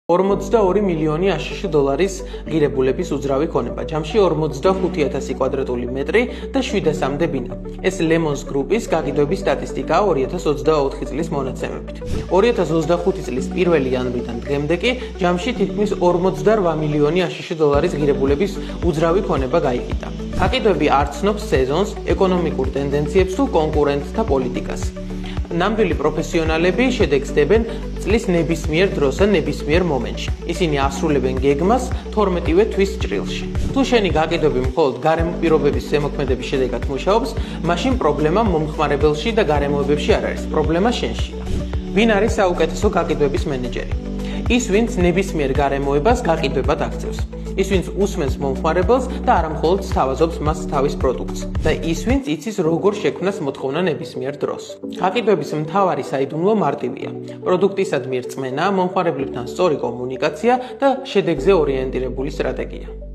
42 მილიონი აშშ დოლარის ღირებულების უძრავი ქონება, ჯამში 45,000 კვადრატული მეტრი და 700-მდე ბინა. ეს Lemons Group-ის გაყიდვების სტატისტიკაა 2024 წლის მონაცემებით. 2025 წლის 1 იანვრიდან დღემდე კი ჯამში თითქმის 48 მილიონი აშშ დოლარის ღირებულების უძრავი ქონება გაიყიდა. გაყიდვები არ ცნობს სეზონს, ეკონომიკურ ტენდენციებს თუ კონკურენტთა პოლიტიკას. ნამდვილი პროფესიონალები შედეგს დებენ წლის ნებისმიერ დროს და ნებისმიერ მომენტში. ისინი ასრულებენ გეგმას 12-ვე თვის ჭრილში. თუ შენი გაყიდვები მხოლოდ გარემო პირობების ზემოქმედების შედეგად მუშაობს, მაშინ პრობლემა მომხმარებელში და გარემოებებში არ არის, პრობლემა შენშია. ვინ არის საუკეთესო გაყიდვების მენეჯერი? ის, ვინც ნებისმიერ გარემოებას გაყიდვებად აქცევს. ის, ვინც უსმენს მომხმარებელს და არა მხოლოდ სთავაზობს მას თავის პროდუქტს. და ის, ვინც იცის როგორ შექმნას მოთხოვნა ნებისმიერ დროს. გაყიდვების მთავარი საიდუმლო მარტივია. პროდუქტისადმი რწმენა, მომხმარებლებთან სწორი კომუნიკაცია და შედეგზე ორიენტირებული სტრატეგია.